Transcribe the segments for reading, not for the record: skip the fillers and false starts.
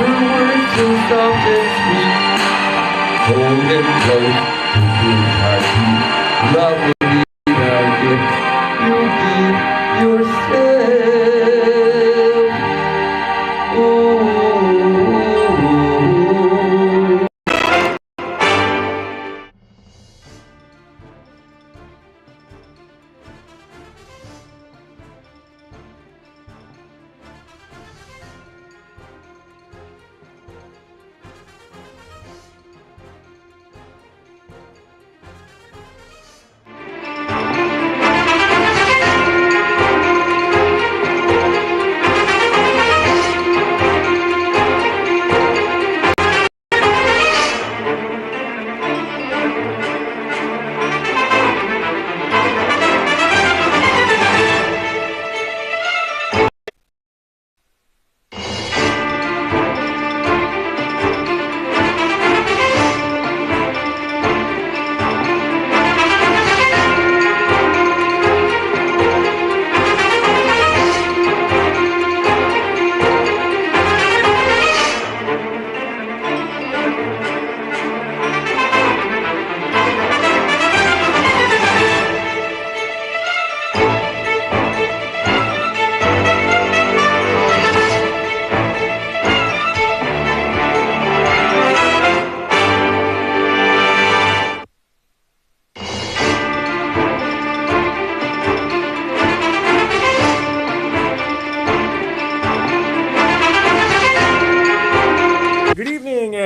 Her words so soft and sweet, cold and close to his heartbeat. Love will be our gift. You give yourself. Ooh.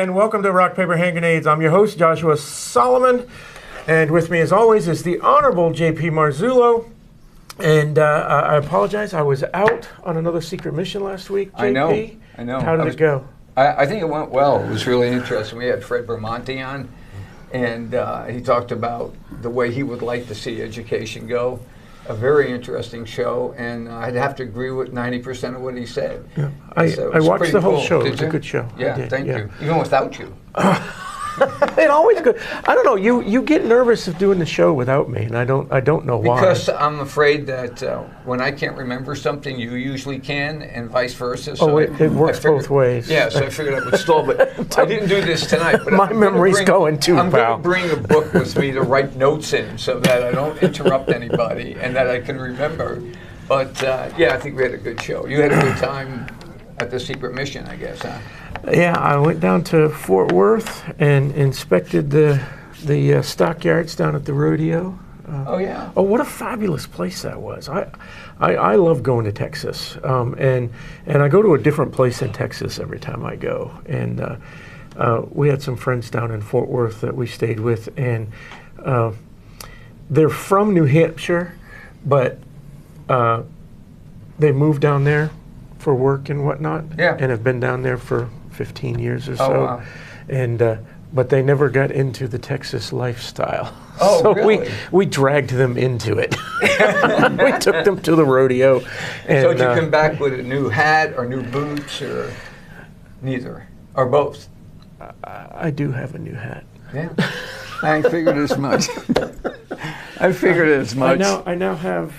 Welcome to Rock, Paper, Hand Grenades. I'm your host, Joshua Solomon, and with me as always is the Honorable J.P. Marzullo. And I apologize, I was out on another secret mission last week, J.P. I know. How did it go? I think it went well. It was really interesting. We had Fred Bermonti on, and he talked about the way he would like to see education go. A very interesting show, and I'd have to agree with 90% of what he said. Yeah. I watched the whole show. It was a good show. Yeah, thank you. Even without you. It always good. I don't know. You get nervous of doing the show without me, and I don't know why. Because I'm afraid that when I can't remember something, you usually can, and vice versa. So it works both ways. Yeah, so I figured I would stall, but I didn't do this tonight. But my memory's going too, I'm pal. going to bring a book with me to write notes in, so that I don't interrupt anybody and that I can remember. But yeah, I think we had a good show. You had a good time at the secret mission, I guess, huh? Yeah, I went down to Fort Worth and inspected the stockyards down at the rodeo. Oh yeah! Oh, what a fabulous place that was! I love going to Texas, and I go to a different place in Texas every time I go. And we had some friends down in Fort Worth that we stayed with, and they're from New Hampshire, but they moved down there for work and whatnot, and have been down there for 15 years or so. Oh, wow. And but they never got into the Texas lifestyle. Oh, so really? we dragged them into it. We took them to the rodeo. And, so did you come back with a new hat or new boots or neither? Or both? I do have a new hat. Yeah. I figured as much. I figured as much. I now have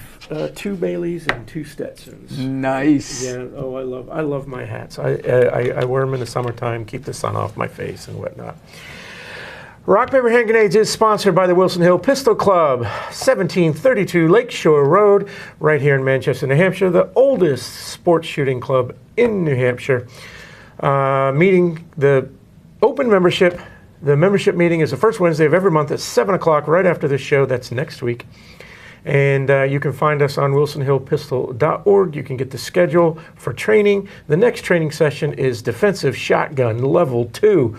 2 Baileys and 2 Stetsons. Nice. Yeah. Oh, I love my hats. I wear them in the summertime, keep the sun off my face and whatnot. Rock, Paper, Hand Grenades is sponsored by the Wilson Hill Pistol Club, 1732 Lakeshore Road, right here in Manchester, New Hampshire, the oldest sports shooting club in New Hampshire. Meeting the open membership. The membership meeting is the first Wednesday of every month at 7 o'clock, right after this show. That's next week. And you can find us on wilsonhillpistol.org. You can get the schedule for training. The next training session is Defensive Shotgun Level 2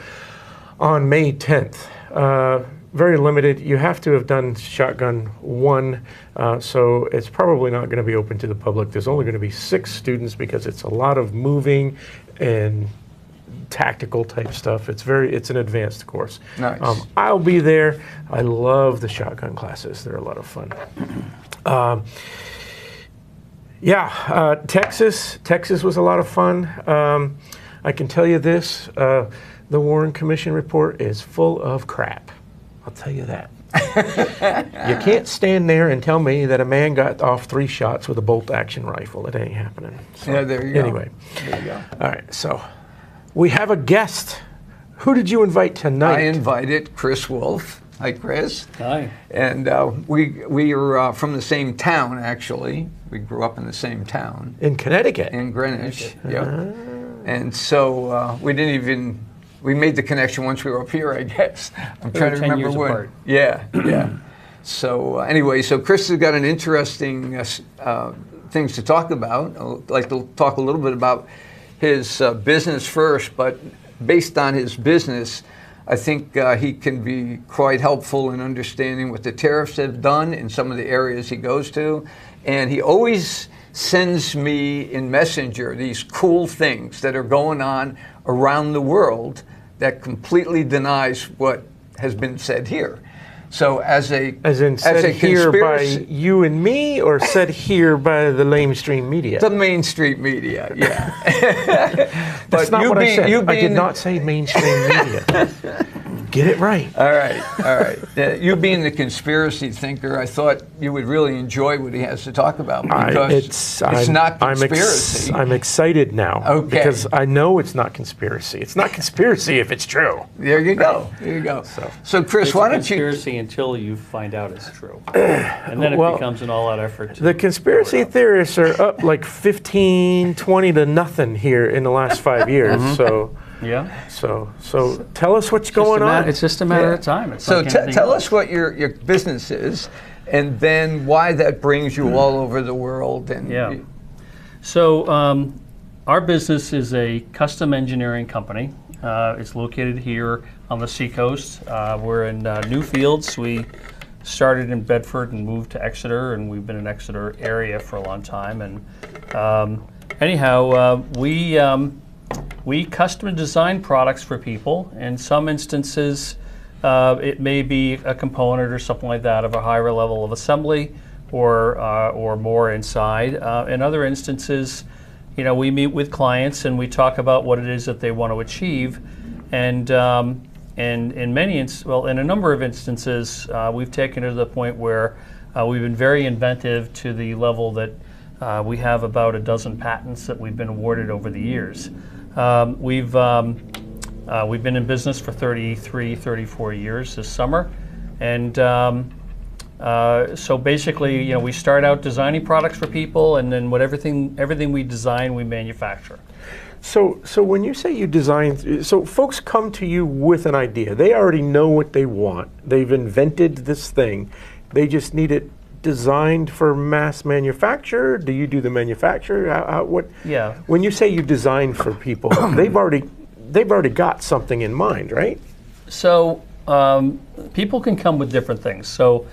on May 10th. Very limited. You have to have done Shotgun 1, so it's probably not going to be open to the public. There's only going to be 6 students because it's a lot of moving and tactical type stuff. It's an advanced course. Nice. I'll be there. I love the shotgun classes. They're a lot of fun. Texas was a lot of fun. I can tell you this, the Warren Commission report is full of crap. I'll tell you that. You can't stand there and tell me that a man got off 3 shots with a bolt action rifle. It ain't happening. So, yeah, there you go. Anyway. There you go. All right, so We have a guest. Who did you invite tonight? I invited Chris Wolfe. Hi, Chris. Hi. And we are from the same town, actually. We grew up in the same town. In Connecticut. In Greenwich, yeah. And so we made the connection once we were up here, I guess. I'm trying to 10 remember years when. apart. Yeah, yeah. So anyway, so Chris has got an interesting things to talk about. I'd like to talk a little bit about his business first, but based on his business, I think he can be quite helpful in understanding what the tariffs have done in some of the areas he goes to. And he always sends me in Messenger these cool things that are going on around the world that completely denies what has been said here. So as a here by conspiracy, you and me, or said here by the mainstream media? the mainstream media, yeah. That's not you what I said. I did being- not say mainstream media. Get it right. All right, all right. You being the conspiracy thinker, I thought you would really enjoy what he has to talk about because it's not conspiracy. I'm excited now Okay. because I know it's not conspiracy. It's not conspiracy if it's true. There you go. There you go. So Chris, It's why a don't you? conspiracy until you find out it's true. And then it Well, becomes an all-out effort to The conspiracy cover it up. theorists are up like 15, 20 to nothing here in the last 5 years. Yeah. So tell us what's going on. It's just a matter of time. It's So like anything tell else. us what your business is, and then why that brings you all over the world. And Yeah. So our business is a custom engineering company. It's located here on the seacoast. We're in Newfields. We started in Bedford and moved to Exeter, and we've been in Exeter area for a long time. And we custom design products for people. In some instances, it may be a component or something like that of a higher level of assembly, or more inside. In other instances, we meet with clients and we talk about what it is that they want to achieve, and in a number of instances, we've taken it to the point where we've been very inventive to the level that we have about a dozen patents that we've been awarded over the years. We've been in business for 33, 34 years this summer, and so basically, we start out designing products for people, and then everything we design, we manufacture. So when you say you design, so folks come to you with an idea. They already know what they want. They've invented this thing. They just need it designed for mass manufacture. Do you do the manufacture? What? Yeah. When you say you design for people, they've already got something in mind, right? So people can come with different things. So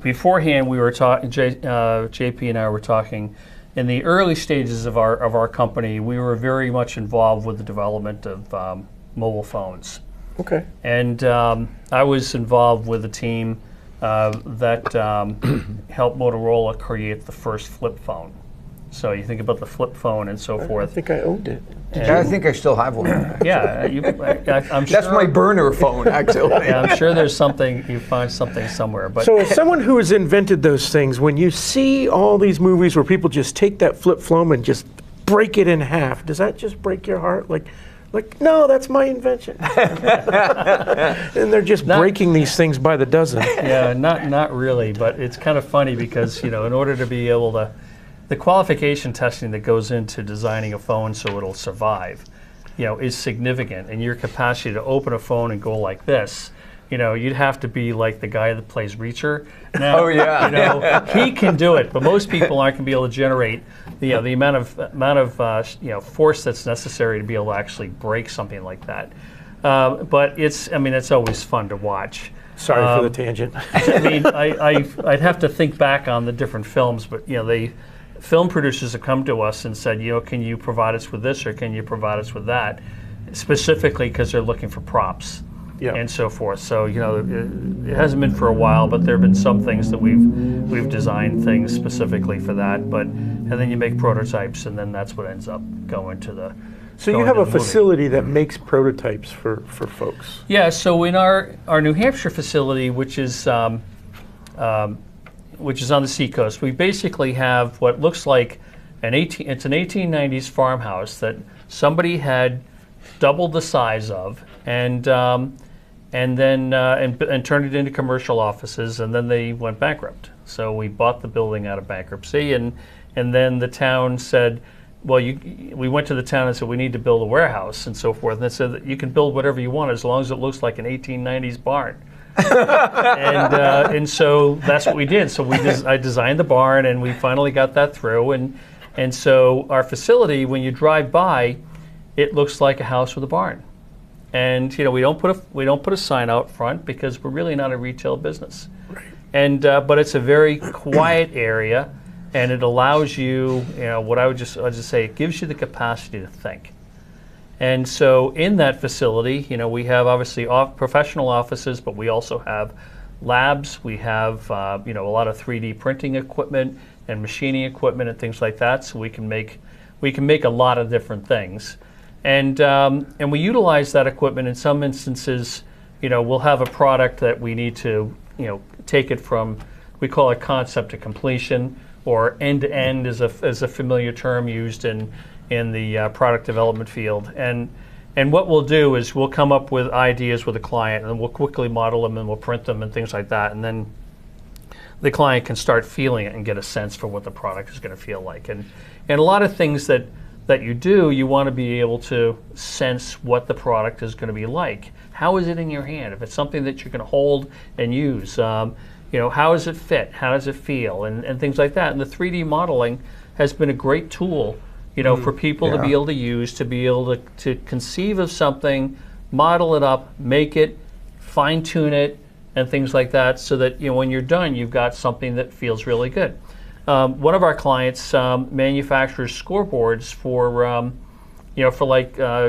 beforehand, we were talking. JP and I were talking. In the early stages of our company, we were very much involved with the development of mobile phones. Okay. And I was involved with a team that helped Motorola create the first flip phone. So you think about the flip phone and so I forth. think I owned it. I think I still have one. Yeah, I'm sure. That's my burner phone, actually. Yeah, I'm sure there's something. You find something somewhere. But So as someone who has invented those things, when you see all these movies where people just take that flip phone and just break it in half, does that just break your heart? Like, no, that's my invention. And they're just breaking these things by the dozen. yeah, not really. But it's kind of funny because in order to be able to, the qualification testing that goes into designing a phone so it'll survive, is significant. And your capacity to open a phone and go like this, you'd have to be like the guy that plays Reacher. Now, Oh, yeah. he can do it, but most people aren't going to be able to generate the amount of force that's necessary to be able to actually break something like that. But it's always fun to watch. Sorry for the tangent. I'd have to think back on the different films, but film producers have come to us and said, can you provide us with this or can you provide us with that, specifically because they're looking for props. Yeah. And so forth. So it hasn't been for a while, but there have been some things that we've designed things specifically for that. And then you make prototypes, and then that's what ends up going to the. So you going have to a the movie. facility that makes prototypes for folks. Yeah. So in our New Hampshire facility, which is on the seacoast, we basically have what looks like it's an 1890s farmhouse that somebody had doubled the size of, and then and turned it into commercial offices, and then they went bankrupt. So we bought the building out of bankruptcy, and then the town said, well, we went to the town and said we need to build a warehouse and so forth, and they said that you can build whatever you want as long as it looks like an 1890s barn. and so that's what we did. So I designed the barn, and we finally got that through, and so our facility, when you drive by, it looks like a house with a barn. And we don't put a sign out front because we're really not a retail business. Right. And but it's a very quiet area, and it allows you, what I'll just say, it gives you the capacity to think. And so in that facility, we have obviously professional offices, but we also have labs. We have a lot of 3D printing equipment and machining equipment and things like that. So we can make a lot of different things. And we utilize that equipment in some instances. We'll have a product that we need to take it from, we call it concept to completion, or end to end is a familiar term used in the product development field. And what we'll do is we'll come up with ideas with a client, and we'll quickly model them, and we'll print them and things like that. And then the client can start feeling it and get a sense for what the product is going to feel like. And a lot of things that you do, you want to be able to sense what the product is going to be like. How is it in your hand? If it's something that you're going to hold and use, how does it fit? How does it feel? And things like that. And the 3D modeling has been a great tool, for people to be able to use, to be able to conceive of something, model it up, make it, fine tune it, and things like that, so that when you're done, you've got something that feels really good. One of our clients manufactures scoreboards for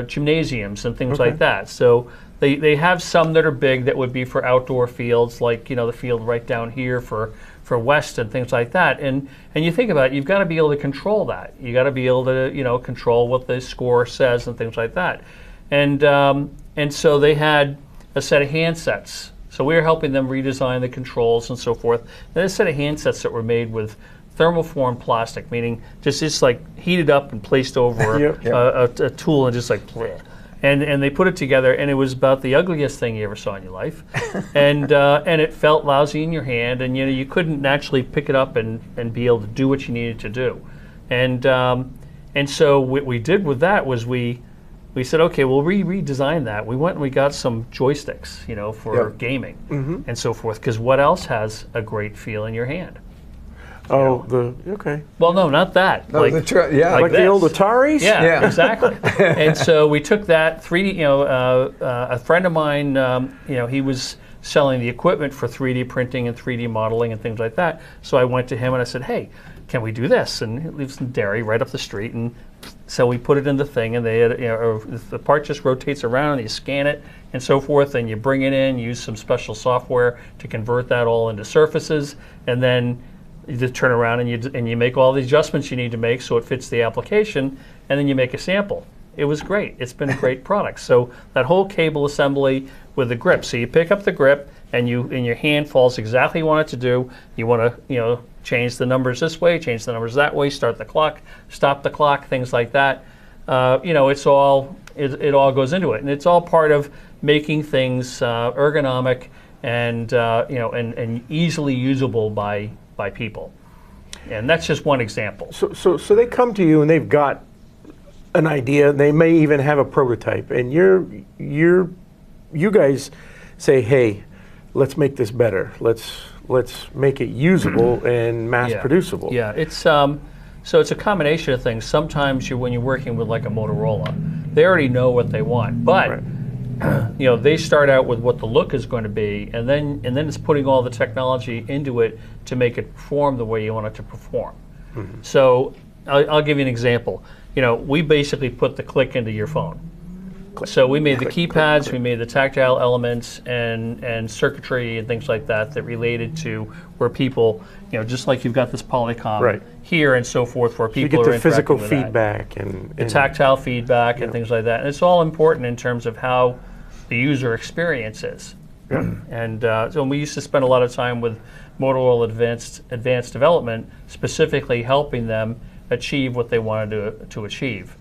gymnasiums and things like that. So they have some that are big that would be for outdoor fields, like the field right down here for West and things like that. And you think about it, you've got to be able to control that. You got to be able to control what the score says and things like that. And so they had a set of handsets. So we were helping them redesign the controls and so forth. Then a set of handsets that were made with thermoform plastic, meaning just like heated up and placed over a tool and just like bleh. And they put it together, and it was about the ugliest thing you ever saw in your life. And it felt lousy in your hand, and you couldn't naturally pick it up and be able to do what you needed to do. And so what we did with that was we said, okay, we'll redesign that. We went and we got some joysticks, for gaming and so forth, because what else has a great feel in your hand? Okay. Well, no, not that. No, like the old Ataris? Yeah, exactly. And so we took that 3D, a friend of mine, he was selling the equipment for 3D printing and 3D modeling and things like that. So I went to him and I said, hey, can we do this? And he lives in Derry, right up the street. And so we put it in the thing, and they had, the part just rotates around, and you scan it and so forth, and you bring it in, use some special software to convert that all into surfaces, and then you just turn around and you make all the adjustments you need to make so it fits the application, and then you make a sample. It was great. It's been a great product. So that whole cable assembly with the grip. So you pick up the grip, and your hand falls exactly what you want it to do. You want to change the numbers this way, change the numbers that way, start the clock, stop the clock, things like that. It all goes into it, and it's all part of making things ergonomic and and easily usable by people. And that's just one example. So they come to you and they've got an idea. They may even have a prototype, and you guys say, hey, let's make this better. Let's make it usable and mass producible. Yeah, it's so it's a combination of things. Sometimes when you're working with like a Motorola, they already know what they want, but they start out with what the look is going to be, and then it's putting all the technology into it to make it perform the way you want it to perform. So I'll give you an example. We basically put the click into your phone. So we made the keypads, we made the tactile elements and circuitry and things like that related to where people, just like you've got this Polycom here and so forth, where people you get are the physical with feedback that. and Tactile feedback and things like that. And it's all important in terms of how the user experience is. And so we used to spend a lot of time with Motorola Advanced Development, specifically helping them achieve what they wanted to achieve.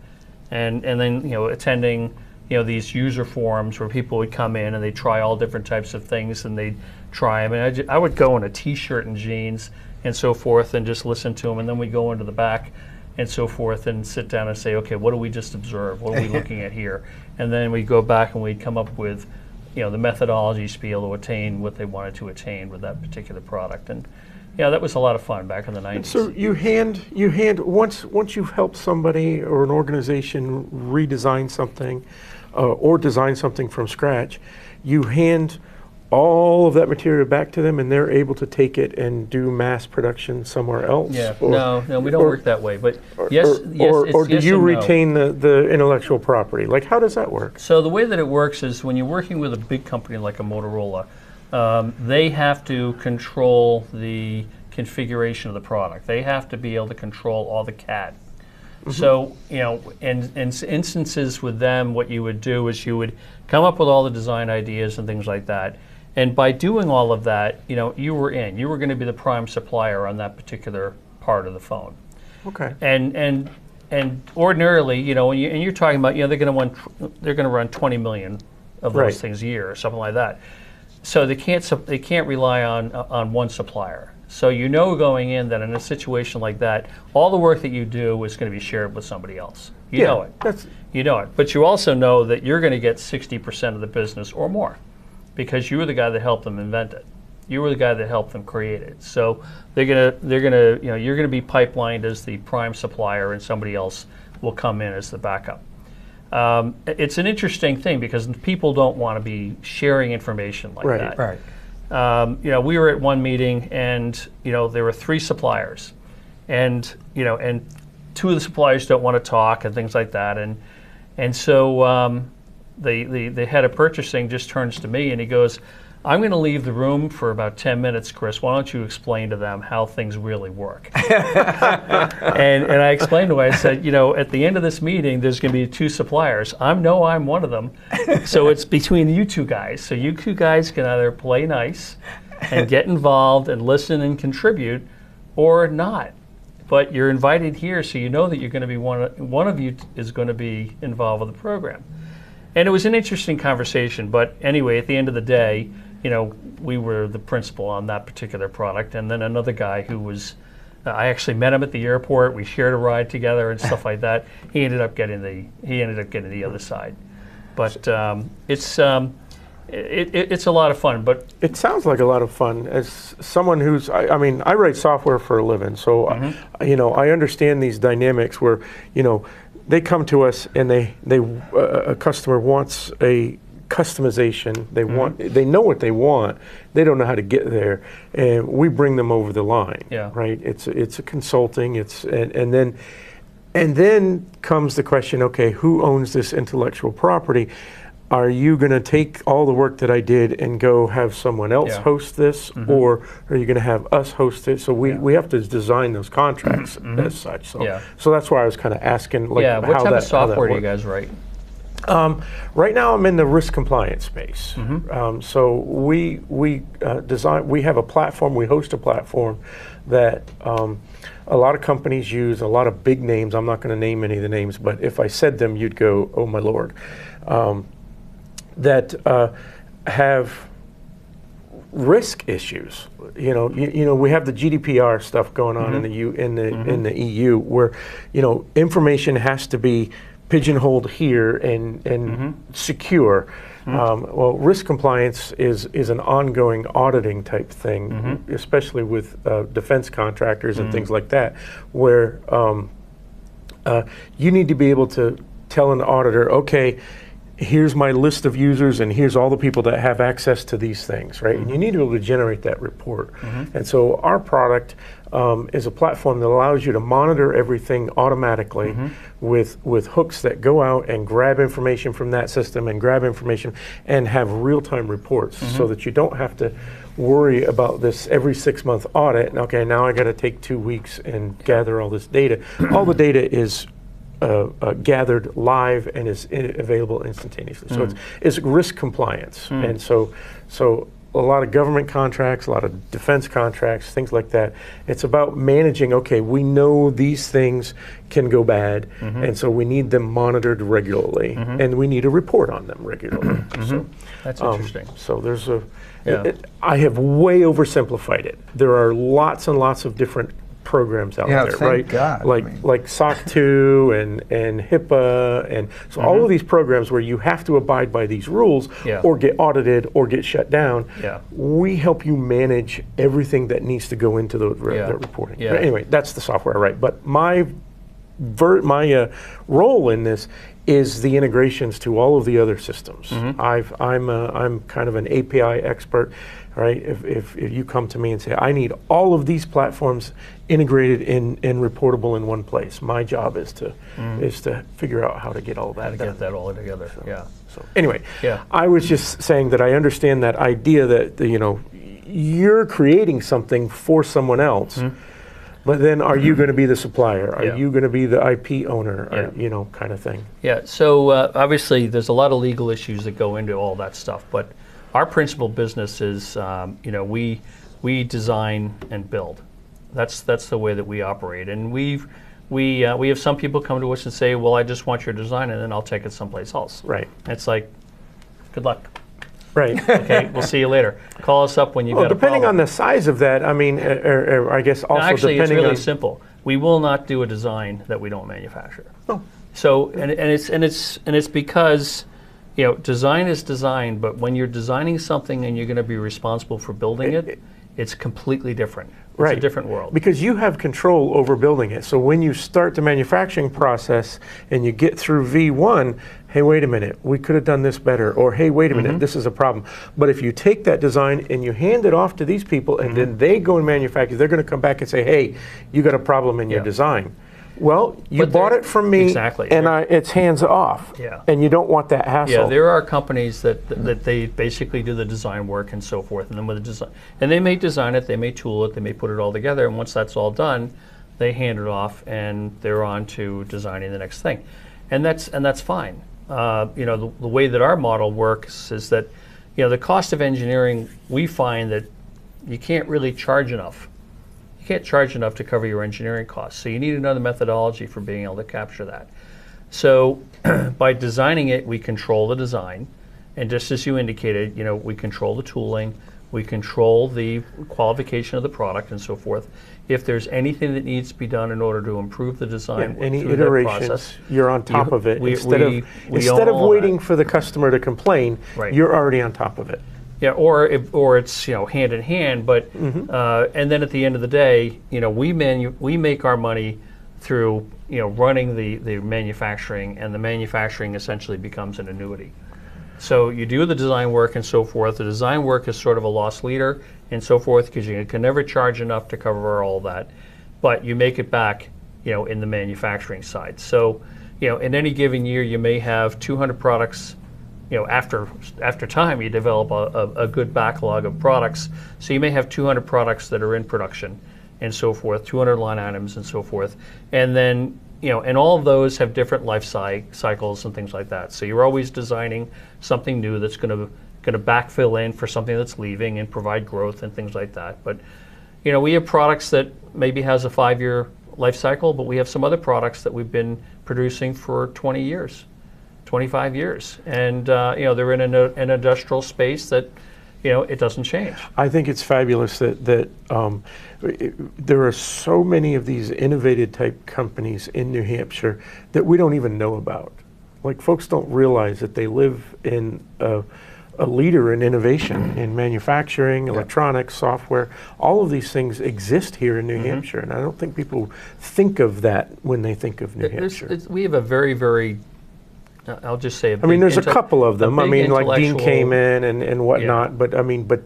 And then attending these user forums where people would come in and they try all different types of things and they try them. And I would go in a t-shirt and jeans and so forth and just listen to them. And then we go into the back and so forth and sit down and say, okay, what do we just observe? What are we looking at here? And then we go back and we'd come up with, the methodologies to be able to attain what they wanted to attain with that particular product. And that was a lot of fun back in the 90s. So you hand once you've helped somebody or an organization redesign something or design something from scratch, you hand all of that material back to them and they're able to take it and do mass production somewhere else? Yeah, no, we don't work that way. But yes, or do yes you and no. retain the intellectual property? Like, how does that work? So the way that it works is when you're working with a big company like a Motorola, they have to control the configuration of the product. They have to be able to control all the CAD. So, in instances with them, what you would do is you would come up with all the design ideas and things like that. And by doing all of that, you were going to be the prime supplier on that particular part of the phone. Okay. And ordinarily, when you're talking about, they're going to run 20 million of those things a year or something like that. So they can't rely on one supplier. So going in that in a situation like that, all the work that you do is going to be shared with somebody else. You know it. But you also know that you're going to get 60% of the business or more, because you were the guy that helped them invent it. You were the guy that helped them you're going to be pipelined as the prime supplier, and somebody else will come in as the backup. It's an interesting thing because people don't want to be sharing information like that. Right. We were at one meeting and there were 3 suppliers, and and 2 of the suppliers don't want to talk and things like that, and so the head of purchasing just turns to me and he goes, I'm going to leave the room for about 10 minutes, Chris. Why don't you explain to them how things really work? and I explained to him, I said, at the end of this meeting, there's going to be 2 suppliers. I'm one of them. So it's between you 2 guys. So you 2 guys can either play nice and get involved and listen and contribute, or not. But you're invited here, so you know that you're going to be one of you is going to be involved with the program. And it was an interesting conversation. But anyway, at the end of the day, we were the principal on that particular product, and then another guy who was, I actually met him at the airport. We shared a ride together and stuff like that. He ended up getting the other side. But it's a lot of fun. But it sounds like a lot of fun. As someone who's, I write software for a living, so I understand these dynamics where they come to us and a customer wants a customization. They know what they want. They don't know how to get there, and we bring them over the line. Yeah. Right. It's a consulting. And then comes the question. Okay, who owns this intellectual property? Are you going to take all the work that I did and go have someone else host this, or are you going to have us host it? So we have to design those contracts as such. So that's why I was kind of asking, what type of software do you guys write? Right now, I'm in the risk compliance space. So we design. We have a platform. We host a platform that a lot of companies use. A lot of big names. I'm not going to name any of the names, but if I said them, you'd go, "Oh my Lord!" That have risk issues. We have the GDPR stuff going on in the EU, where information has to be pigeonholed here and secure. Well, risk compliance is an ongoing auditing type thing, especially with defense contractors and things like that, where you need to be able to tell an auditor, okay, here's my list of users and here's all the people that have access to these things, right? And you need to be able to generate that report. And so our product is a platform that allows you to monitor everything automatically with hooks that go out and grab information from that system and grab information and have real-time reports so that you don't have to worry about this every 6-month audit. And okay, now I got to take 2 weeks and gather all this data. All the data is gathered live and is available instantaneously. So it's risk compliance. And so a lot of government contracts, a lot of defense contracts, things like that. It's about managing, okay, we know these things can go bad, and so we need them monitored regularly, and we need to report on them regularly. So, That's interesting. so there's a, Yeah. I have way oversimplified it. There are lots and lots of different programs out Yeah, there, thank right? God. Like I mean- like SOC 2 and HIPAA, and so all of these programs where you have to abide by these rules Yeah. or get audited or get shut down. Yeah. We help you manage everything that needs to go into the Yeah. reporting. Yeah. But anyway, that's the software, right? But my role in this is the integrations to all of the other systems. I'm kind of an API expert, right? If you come to me and say, I need all of these platforms integrated and reportable in one place, my job is to figure out how to get all that To done. get that all together. Yeah. So anyway, Yeah. I was just saying that I understand that idea that you're creating something for someone else. But then, are you going to be the supplier? Are Yeah. you going to be the IP owner? Yeah. Kind of thing. Yeah, so obviously there's a lot of legal issues that go into all that stuff, but our principal business is, we design and build. That's the way that we operate, and we have some people come to us and say, well, I just want your design, and then I'll take it someplace else. Right. And it's like, good luck. Right. Okay, we'll see you later. Call us up when you Well, got a depending problem. on the size of that, I mean, or I guess also Actually, it's depending really on. simple. We will not do a design that we don't manufacture. Oh. So, and it's because, design is design, but when you're designing something and you're going to be responsible for building it, it's completely different. It's Right. a different world. Because you have control over building it. So when you start the manufacturing process and you get through V1, hey, wait a minute, we could have done this better. Or, hey, wait a minute, this is a problem. But if you take that design and you hand it off to these people and then they go and manufacture, they're going to come back and say, hey, you got a problem in your Yeah. design. Well, you But bought they're- it from me, Exactly. and it's hands off. Yeah. And you don't want that hassle. Yeah, there are companies that they basically do the design work and so forth, and then with the design, and they may design it, they may tool it, they may put it all together, and once that's all done, they hand it off, and they're on to designing the next thing, and that's fine. The way that our model works is that, the cost of engineering, we find that you can't really charge enough. You can't charge enough to cover your engineering costs. So you need another methodology for being able to capture that. So by designing it, we control the design. And just as you indicated, we control the tooling, we control the qualification of the product and so forth. If there's anything that needs to be done in order to improve the design, Any through that iterations, process, you're on top of it. we Instead own of all waiting that. for the customer to complain, Right. you're already on top of it. Yeah, or it's hand in hand, but and then at the end of the day, we make our money through running the manufacturing, and the manufacturing essentially becomes an annuity. So you do the design work and so forth. The design work is sort of a loss leader and so forth because you can never charge enough to cover all that, but you make it back, in the manufacturing side. So, in any given year, you may have 200 products. After time, you develop a good backlog of products. So you may have 200 products that are in production and so forth, 200 line items and so forth. And then, and all of those have different life cycles and things like that. So you're always designing something new that's going to backfill in for something that's leaving and provide growth and things like that. But, we have products that maybe has a 5-year life cycle, but we have some other products that we've been producing for 20 years. 25 years, and they're in an industrial space that it doesn't change. I think it's fabulous that there are so many of these innovative type companies in New Hampshire that we don't even know about. Like, folks don't realize that they live in a leader in innovation in manufacturing, electronics, software. All of these things exist here in New Hampshire, and I don't think people think of that when they think of New Hampshire. We have a very, very I'll just say. There's a couple of them. Like Dean came in and whatnot. Yeah. But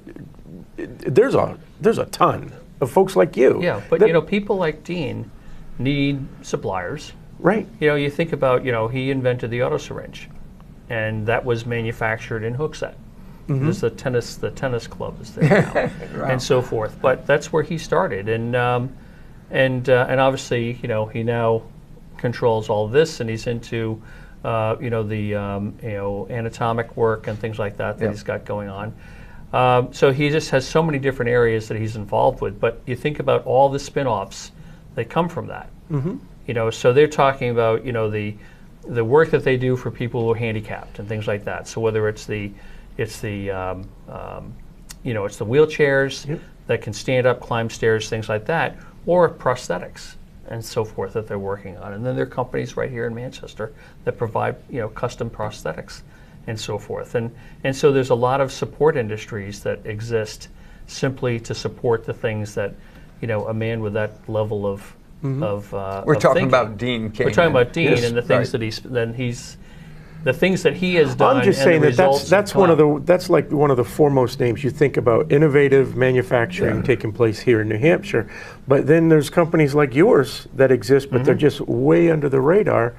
there's a ton of folks like you. Yeah, but people like Dean need suppliers. Right. You think about he invented the auto syringe, and that was manufactured in Hooksett. There's the tennis club is there now, and so forth. But that's where he started, and obviously he now controls all this, and he's into the anatomic work and things like that he's got going on. So he just has so many different areas that he's involved with. But you think about all the spin-offs that come from that. You know, so they're talking about, you know, the work that they do for people who are handicapped and things like that. So whether it's the you know, it's the wheelchairs that can stand up, climb stairs, things like that, or prosthetics and so forth that they're working on. And then there are companies right here in Manchester that provide, you know, custom prosthetics and so forth. And so there's a lot of support industries that exist simply to support the things that, you know, a man with that level of We're of talking thinking. about Dean King. We're talking about Dean Yes, and the things right. the things that he has done. I'm just and saying the that results that's have one of come. the that's like one of the foremost names you think about innovative manufacturing taking place here in New Hampshire. But then there's companies like yours that exist, but they're just way under the radar,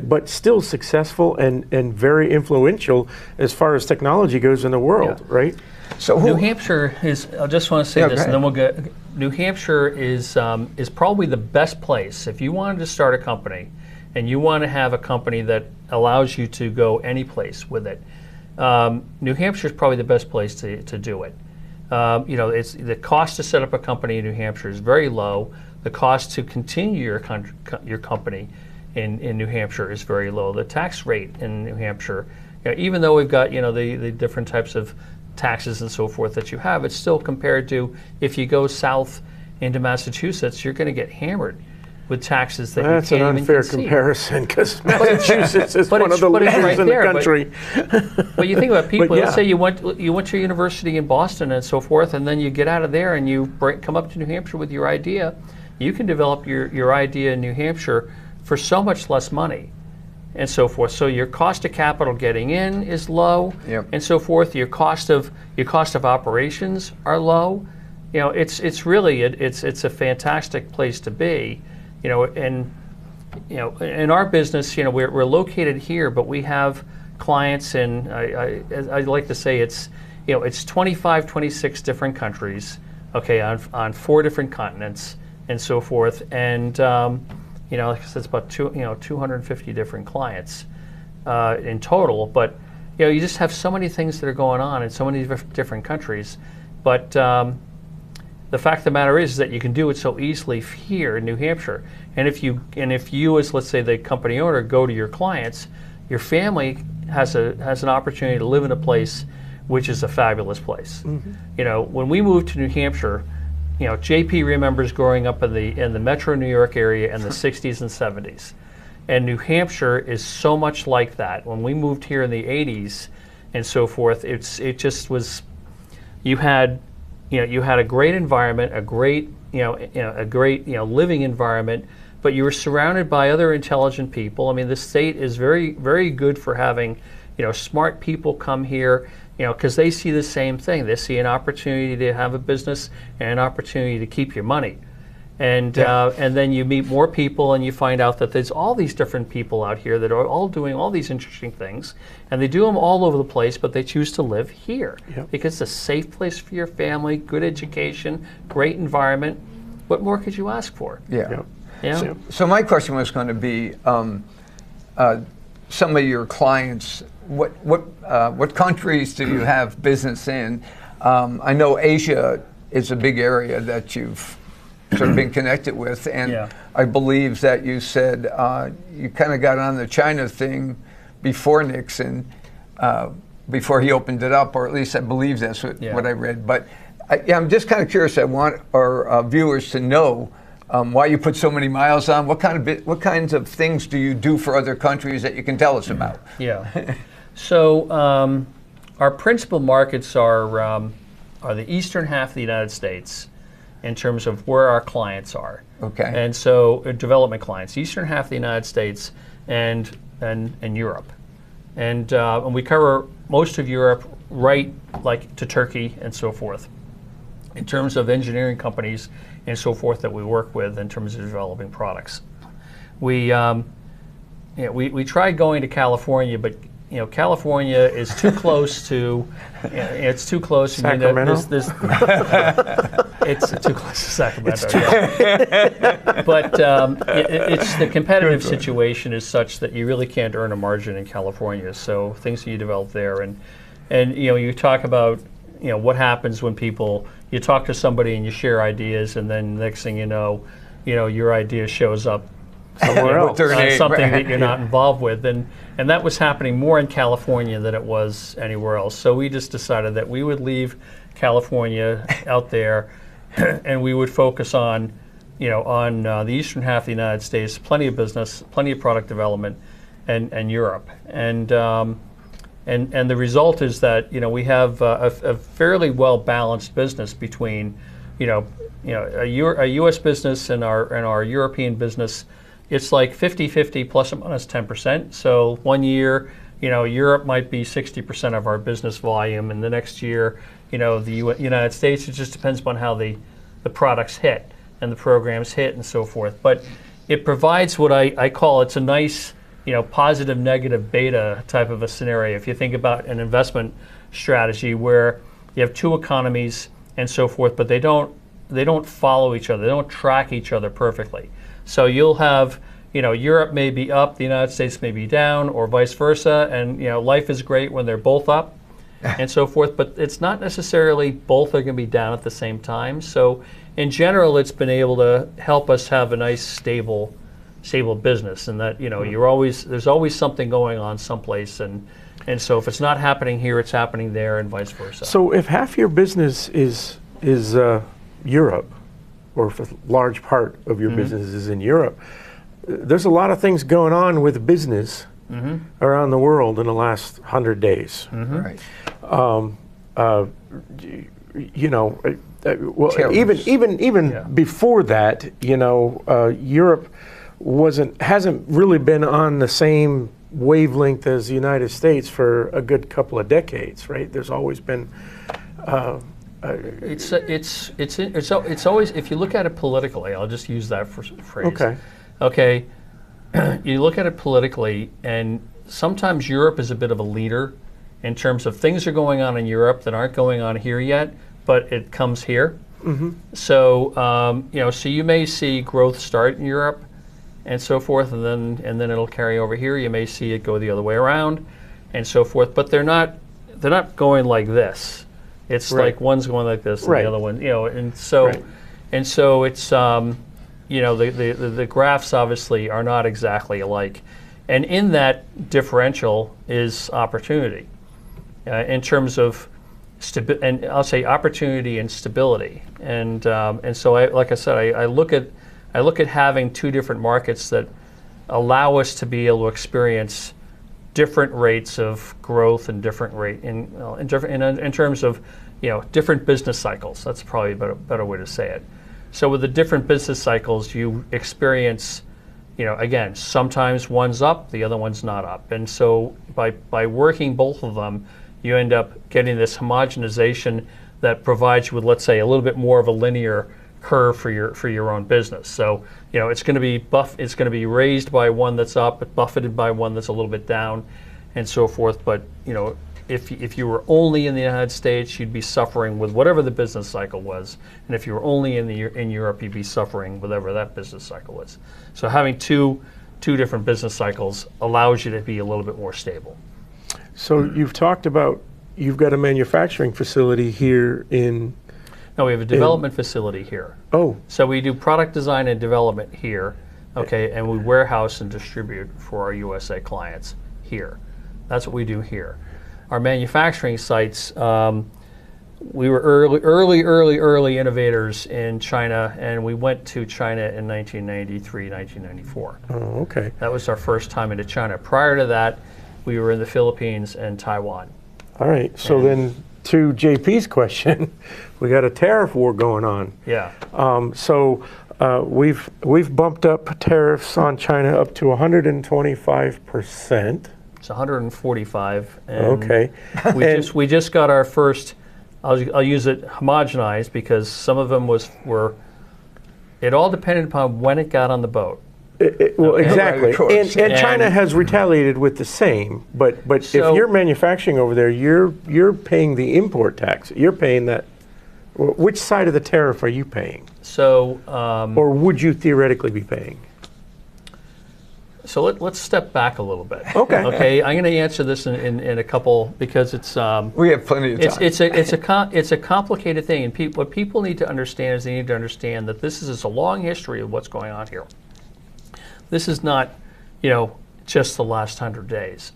but still successful and very influential as far as technology goes in the world, right? So New Hampshire is. I just want to say Yeah, this, go and then we'll get. New Hampshire is probably the best place if you wanted to start a company, and you want to have a company that allows you to go any place with it. New Hampshire is probably the best place to do it. You know, it's the cost to set up a company in New Hampshire is very low. The cost to continue your company in New Hampshire is very low. The tax rate in New Hampshire, you know, even though we've got, you know, the different types of taxes and so forth that you have, it's still compared to if you go south into Massachusetts, you're going to get hammered with taxes that That's you an can't unfair even conceive. comparison because Massachusetts is but one it's- of the but it's leaders right in there, the but- country. But you think about people. yeah. Let's say you went to university in Boston and so forth, and then you get out of there and you come up to New Hampshire with your idea. You can develop your idea in New Hampshire for so much less money, and so forth. So your cost of capital getting in is low, and so forth. Your cost of operations are low. You know, it's really it's a fantastic place to be. You know, and you know, in our business, you know, we're located here, but we have clients in, I like to say it's, you know, it's 25, 26 different countries, okay, on 4 different continents and so forth. And, you know, like I said, it's about 250 different clients in total. But, you know, you just have so many things that are going on in so many different countries. But the fact of the matter is that you can do it so easily here in New Hampshire. And if you as, let's say, the company owner, go to your clients, your family has an opportunity to live in a place which is a fabulous place. You know, when we moved to New Hampshire, you know, JP remembers growing up in the Metro New York area in the 60s and 70s. And New Hampshire is so much like that. When we moved here in the 80s and so forth, it just was, you had a great environment, a great living environment, but you were surrounded by other intelligent people. I mean, the state is very, very good for having, you know, smart people come here, you know, because they see the same thing. They see an opportunity to have a business and an opportunity to keep your money. And then you meet more people and you find out that there's all these different people out here that are all doing all these interesting things, and they do them all over the place, but they choose to live here because it's a safe place for your family, good education, great environment. What more could you ask for? Yeah. Yeah. So my question was going to be, some of your clients, what countries do you have business in? I know Asia is a big area that you've sort of been connected with, and I believe that you said you kind of got on the China thing before Nixon, before he opened it up, or at least I believe that's what I read. But I'm just kind of curious. I want our viewers to know why you put so many miles on. What kinds of things do you do for other countries that you can tell us about? Yeah. So our principal markets are the eastern half of the United States, in terms of where our clients are. Okay. And so development clients, eastern half of the United States and Europe. And we cover most of Europe, right like to Turkey and so forth, in terms of engineering companies and so forth that we work with in terms of developing products. We tried going to California, but you know, California is too close to. It's too close. Sacramento. It's too close to Sacramento. But it's the competitive situation is such that you really can't earn a margin in California. So things that you develop there, and you know, you talk about what happens when you talk to somebody and you share ideas, and then next thing you know, your idea shows up somewhere else, something that you're not involved with, and that was happening more in California than it was anywhere else. So we just decided that we would leave California out there, and we would focus on the eastern half of the United States, plenty of business, plenty of product development, and Europe, and the result is that we have a fairly well balanced business between a U.S. business and our European business. It's like 50-50 plus or minus 10%. So one year, Europe might be 60% of our business volume, and the next year, the United States. It just depends upon how the products hit and the programs hit and so forth. But it provides what I call, it's a nice positive negative beta type of a scenario. If you think about an investment strategy where you have two economies and so forth, but they don't follow each other, they don't track each other perfectly. So you'll have, Europe may be up, the United States may be down, or vice versa, and life is great when they're both up and so forth, but it's not necessarily both are going to be down at the same time. So in general, it's been able to help us have a nice stable business, and that there's always something going on someplace, and so if it's not happening here, it's happening there, and vice versa. So if half your business is Europe, or if a large part of your business is in Europe, there's a lot of things going on with business around the world in the last 100 days. Right. Well, even before that, Europe hasn't really been on the same wavelength as the United States for a good couple of decades, right? There's always been. It's always, if you look at it politically, I'll just use that phrase. Okay. You look at it politically, and sometimes Europe is a bit of a leader in terms of things are going on in Europe that aren't going on here yet, but it comes here. So so you may see growth start in Europe and so forth, and then it'll carry over here. You may see it go the other way around and so forth, but they're not going like this. It's like one's going like this and the other one, and so it's the graphs obviously are not exactly alike, and in that differential is opportunity in terms of and I'll say opportunity and stability, and so I look at having two different markets that allow us to be able to experience different rates of growth and different rate in terms of different business cycles. That's probably a better way to say it. So with the different business cycles, you experience, again, sometimes one's up, the other one's not up, and so by working both of them, you end up getting this homogenization that provides you with, let's say, a little bit more of a linear curve for your own business. So it's going to be it's going to be raised by one that's up, but buffeted by one that's a little bit down, and so forth. But if you were only in the United States, you'd be suffering with whatever the business cycle was, and if you were only in Europe, you'd be suffering whatever that business cycle was. So having two different business cycles allows you to be a little bit more stable. So you've talked about you've got a manufacturing facility here in. No, we have a development facility here. Oh. So we do product design and development here, okay, and we warehouse and distribute for our USA clients here. That's what we do here. Our manufacturing sites, we were early innovators in China, and we went to China in 1993, 1994. Oh, okay. That was our first time into China. Prior to that, we were in the Philippines and Taiwan. All right. So then, to JP's question, we got a tariff war going on. Yeah. So we've bumped up tariffs on China up to 125%. It's 145. And okay. We just got our first. I'll use it homogenized because some of them were. It all depended upon when it got on the boat. Well, Okay. exactly. Right, and China has retaliated with the same. But So- if you're manufacturing over there, you're paying the import tax. You're paying that. Which side of the tariff are you paying? So. Or would you theoretically be paying? So let's step back a little bit. Okay. Okay. I'm going to answer this in a couple because it's We have plenty of time. it's a complicated thing, and what people need to understand is they need to understand that this is a long history of what's going on here. This is not, just the last 100 days.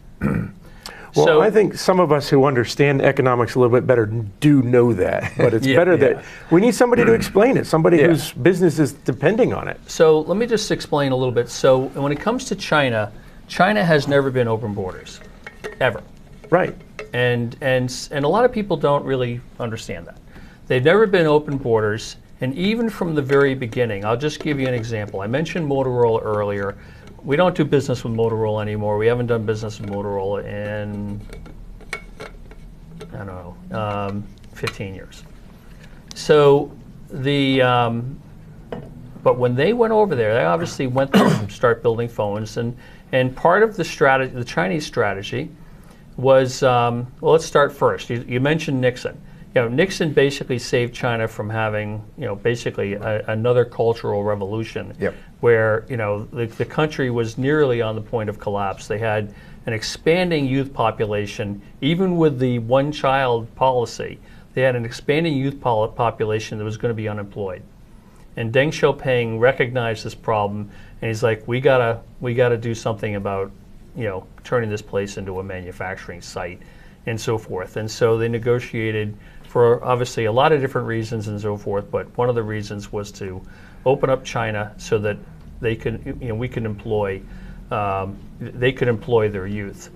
Well, So- I think some of us who understand economics a little bit better do know that, but it's better that we need somebody to explain it, somebody whose business is depending on it. So let me just explain a little bit. So when it comes to China, China has never been open borders, ever. Right. And a lot of people don't really understand that. They've never been open borders, and even from the very beginning, I'll just give you an example. I mentioned Motorola earlier. We don't do business with Motorola anymore. We haven't done business with Motorola in, 15 years. So but when they went over there, they obviously went there to start building phones, and part of the strategy, the Chinese strategy, was let's start first. You mentioned Nixon. Nixon basically saved China from having basically another cultural revolution, where the country was nearly on the point of collapse. They had an expanding youth population, even with the one-child policy. They had an expanding youth population that was going to be unemployed. And Deng Xiaoping recognized this problem, and he's like, we gotta do something about turning this place into a manufacturing site, and so forth. And so they negotiated for obviously a lot of different reasons and so forth. But one of the reasons was to open up China so that they could we could employ their youth.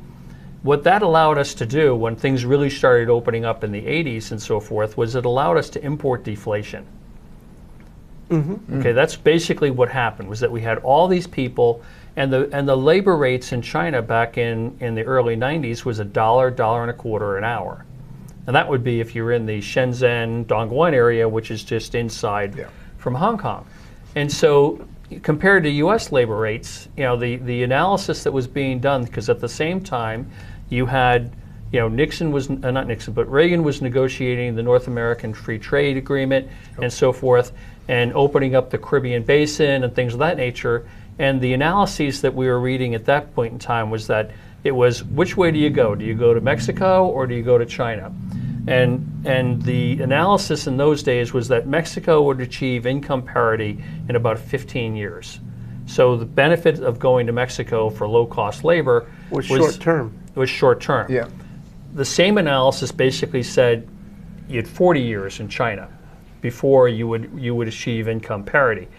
What that allowed us to do when things really started opening up in the 80s and so forth was it allowed us to import deflation. Okay, that's basically what happened, was that we had all these people, and the labor rates in China back in the early 90s was $1.25 an hour. And that would be if you're in the Shenzhen, Dongguan area, which is just inside from Hong Kong. And so compared to US labor rates, the analysis that was being done, because at the same time you had Nixon was, not Nixon, but Reagan was negotiating the North American Free Trade Agreement and so forth, and opening up the Caribbean Basin and things of that nature. And the analyses that we were reading at that point in time was that it was, which way do you go? Do you go to Mexico or do you go to China? And the analysis in those days was that Mexico would achieve income parity in about 15 years. So the benefit of going to Mexico for low-cost labor Was short term. It was short term. Yeah. The same analysis basically said you had 40 years in China before you would achieve income parity,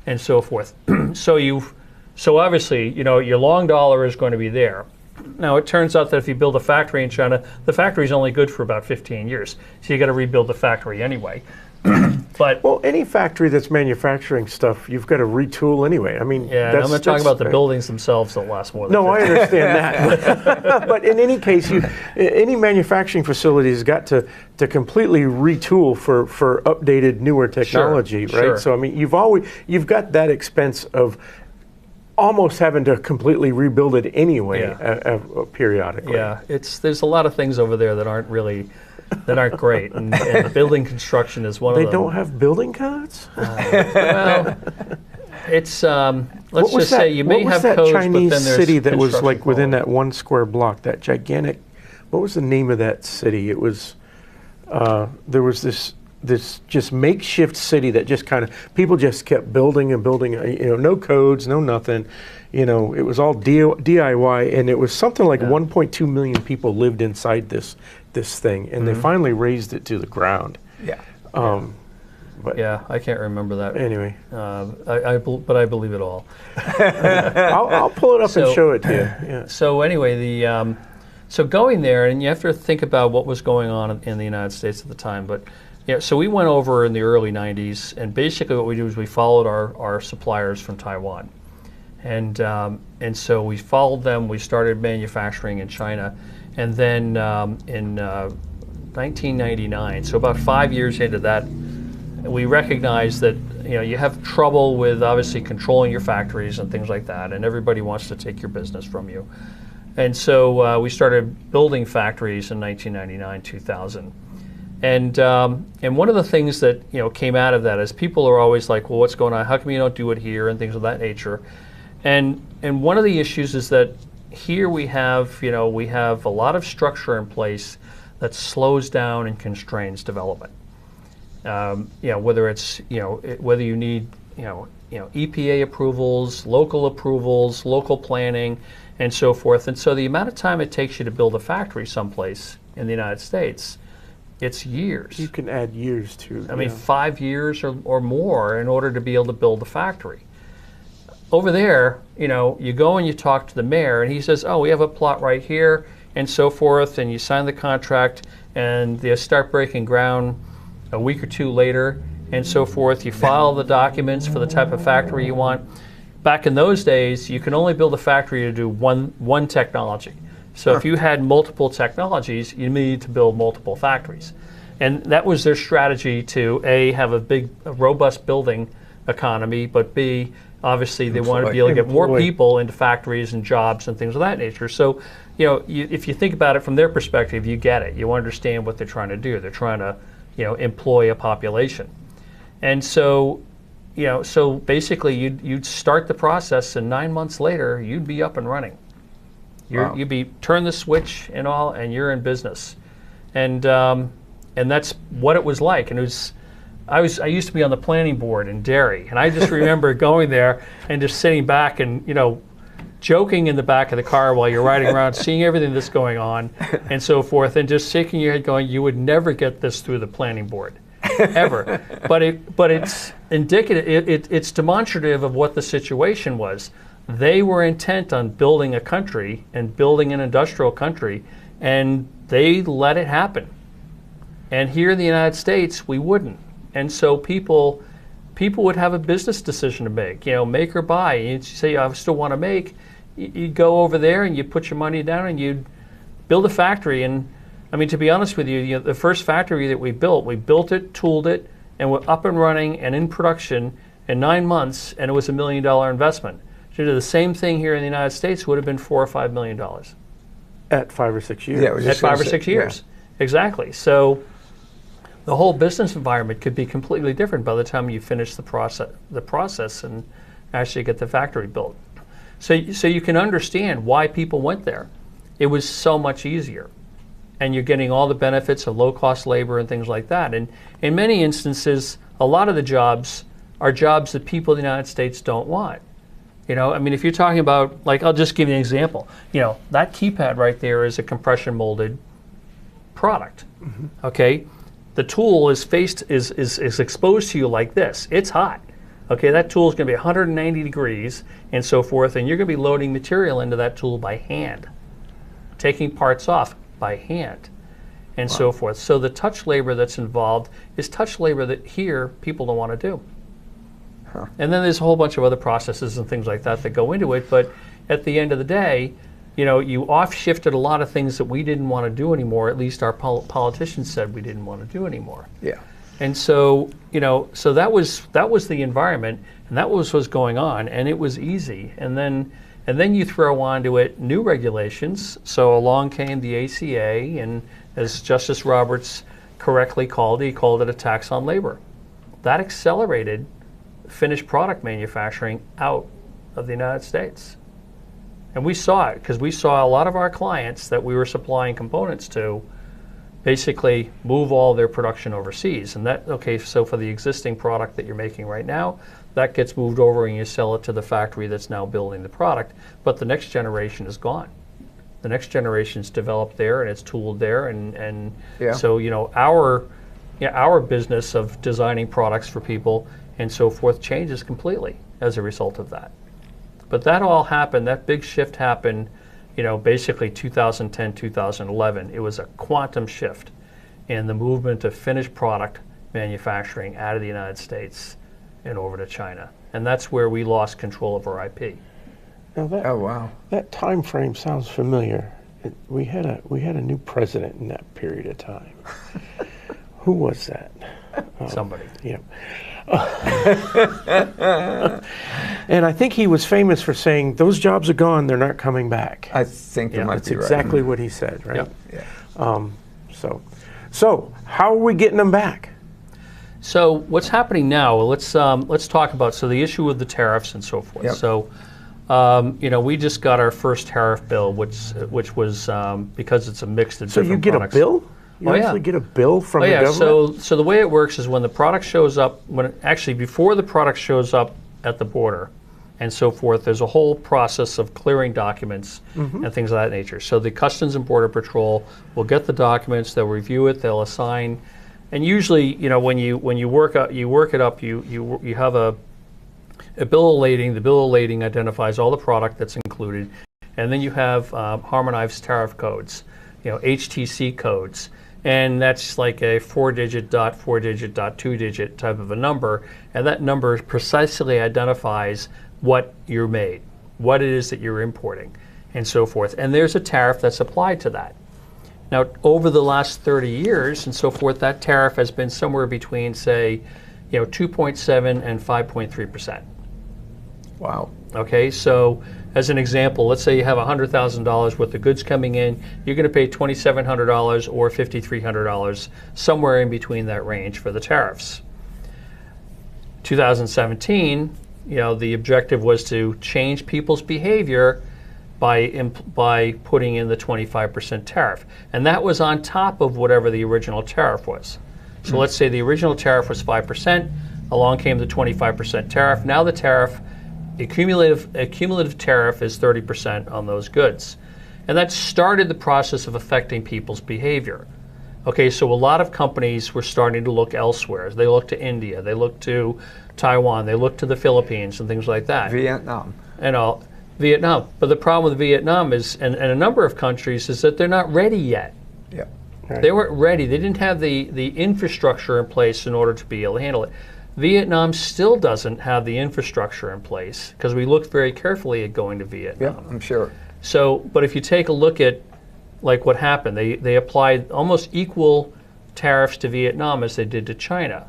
and so forth. So obviously, your long dollar is going to be there. Now it turns out that if you build a factory in China, the factory is only good for about 15 years. So you got to rebuild the factory anyway. But Well, any factory that's manufacturing stuff, you've got to retool anyway. I mean, yeah, and I'm not talking about the buildings themselves that last more than No, 15 I understand that. But in any case, any manufacturing facility has got to completely retool for updated, newer technology, right? sure. So I mean, you've got that expense of almost having to completely rebuild it anyway, periodically. Yeah, there's a lot of things over there that aren't great, and building construction is one of them. They don't have building codes? Well, it's let's just say you may have that codes, Chinese but then there's city that was like construction within quality. that one square block, that gigantic? What was the name of that city? It was there was this just makeshift city that just kind of people just kept building and building. No codes, no nothing. It was all DIY, and it was something like 1.2 million people lived inside this thing, and they finally razed it to the ground. Yeah. But Yeah, I can't remember that. anyway, But I believe it all. I'll pull it up and So- show it to you. Yeah. So anyway, so going there, and you have to think about what was going on in the United States at the time. But so we went over in the early '90s, and basically what we did was we followed our suppliers from Taiwan, and so we followed them. We started manufacturing in China, and then in 1999, so about 5 years into that, we recognized that you have trouble with obviously controlling your factories and things like that, and everybody wants to take your business from you. And so we started building factories in 1999, 2000. And one of the things that came out of that is people are always like, well, what's going on? How come you don't do it here? And things of that nature. And one of the issues is that here we have a lot of structure in place that slows down and constrains development. Whether it's whether you need EPA approvals, local planning, and so forth. And so the amount of time it takes you to build a factory someplace in the United States, it's years. You can add years to. I mean, 5 years or more in order to be able to build a factory. Over there, you go and you talk to the mayor, and he says, "Oh, we have a plot right here," and so forth. And you sign the contract, and they start breaking ground a week or two later, and so forth. You file the documents for the type of factory you want. Back in those days, you can only build a factory to do one technology. So if you had multiple technologies, you needed to build multiple factories. And that was their strategy to A, have a robust building economy, but B, obviously they wanted to be able to get more people into factories and jobs and things of that nature. So, if you think about it from their perspective, you get it. You understand what they're trying to do. They're trying to, employ a population. And so, so basically you'd start the process, and 9 months later, you'd be up and running. Wow. You'd be turn the switch and all, and you're in business. And that's what it was like. And I used to be on the planning board in Derry, and I just remember going there and just sitting back and joking in the back of the car while you're riding around, seeing everything that's going on, and so forth, and just shaking your head, going, "You would never get this through the planning board, ever." But it's indicative. It's demonstrative of what the situation was. They were intent on building a country and building an industrial country, and they let it happen. And here in the United States, we wouldn't. And so people would have a business decision to make, make or buy. You'd say, "I still want to make." You'd go over there and you put your money down and you'd build a factory. And I mean, to be honest with you, the first factory that we built it, tooled it, and we're up and running and in production in 9 months, and it was $1 million investment. To do the same thing here in the United States would have been $4 or $5 million. At 5 or 6 years. Yeah, I was At just 5 gonna or say, 6 years. Exactly. So the whole business environment could be completely different by the time you finish the process and actually get the factory built. So you can understand why people went there. It was so much easier. And you're getting all the benefits of low-cost labor and things like that. And in many instances, a lot of the jobs are jobs that people in the United States don't want. I mean, if you're talking about, I'll just give you an example. That keypad right there is a compression molded product. Mm-hmm. Okay? The tool is exposed to you like this. It's hot. Okay, that tool is going to be 190 degrees and so forth, and you're going to be loading material into that tool by hand, taking parts off by hand, and so forth. So the touch labor that's involved is touch labor that here people don't want to do. Huh. And then there's a whole bunch of other processes and things like that that go into it, but at the end of the day, you off-shifted a lot of things that we didn't want to do anymore, at least our politicians said we didn't want to do anymore. Yeah. And so, so that was the environment, and that was going on, and it was easy. And then you throw onto it new regulations. So along came the ACA, and as Justice Roberts correctly called it, he called it a tax on labor. That accelerated finished product manufacturing out of the United States. And we saw it because we saw a lot of our clients that we were supplying components to basically move all their production overseas. And so for the existing product that you're making right now, that gets moved over and you sell it to the factory that's now building the product. But the next generation is gone. The next generation's developed there and it's tooled there. And so, our business of designing products for people and so forth changes completely as a result of that. But that all happened, that big shift happened, basically 2010, 2011. It was a quantum shift in the movement of finished product manufacturing out of the United States and over to China. And that's where we lost control of our IP. Now Oh, wow. that time frame sounds familiar. We had a new president in that period of time. Who was that? Somebody. Yeah. And I think he was famous for saying, "Those jobs are gone, they're not coming back." I think you might That's be right. exactly what he said, right? Yep. Yeah. So how are we getting them back? So what's happening now? Let's talk about the issue with the tariffs and so forth. Yep. So We just got our first tariff bill, which was because it's a mix of So different you get products. a bill? You Oh, yeah. actually get a bill from Oh the yeah. government? So the way it works is when the product shows up, before the product shows up at the border, and so forth, there's a whole process of clearing documents and things of that nature. So the Customs and Border Patrol will get the documents, they'll review it, they'll assign, and usually, when you work it up, you have a bill of lading. The bill of lading identifies all the product that's included, and then you have harmonized tariff codes, HTC codes, and that's like a 4-digit dot, 4-digit dot, 2-digit type of a number, and that number precisely identifies what you're made, what it is that you're importing, and so forth. And there's a tariff that's applied to that. Now, over the last 30 years and so forth, that tariff has been somewhere between, say, 2.7 and 5.3%. Wow. Okay, so as an example, let's say you have $100,000 worth of goods coming in, you're going to pay $2,700 or $5,300, somewhere in between that range for the tariffs. 2017, the objective was to change people's behavior by putting in the 25% tariff, and that was on top of whatever the original tariff was. So let's say the original tariff was 5%, along came the 25% tariff. Now the tariff, a cumulative tariff is 30% on those goods. And that started the process of affecting people's behavior. Okay, so a lot of companies were starting to look elsewhere. They looked to India, they looked to Taiwan, they looked to the Philippines and things like that. Vietnam. Vietnam. But the problem with Vietnam is, and a number of countries, is that they're not ready yet. Yeah. Right. They weren't ready. They didn't have the infrastructure in place in order to be able to handle it. Vietnam still doesn't have the infrastructure in place because we looked very carefully at going to Vietnam. Yeah, I'm sure. So, but if you take a look at like what happened, they applied almost equal tariffs to Vietnam as they did to China.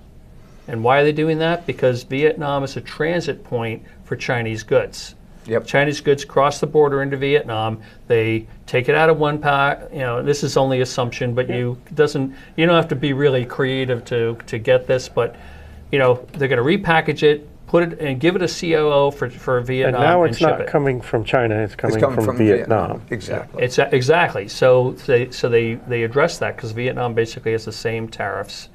And why are they doing that? Because Vietnam is a transit point for Chinese goods. Yep. Chinese goods cross the border into Vietnam. They take it out of one pack. This is only assumption, but you don't have to be really creative to get this. But they're going to repackage it, put it, and give it a COO for Vietnam. And now it's ship not it. coming from China; it's coming from Vietnam. Exactly. It's exactly. So they address that because Vietnam basically has the same tariffs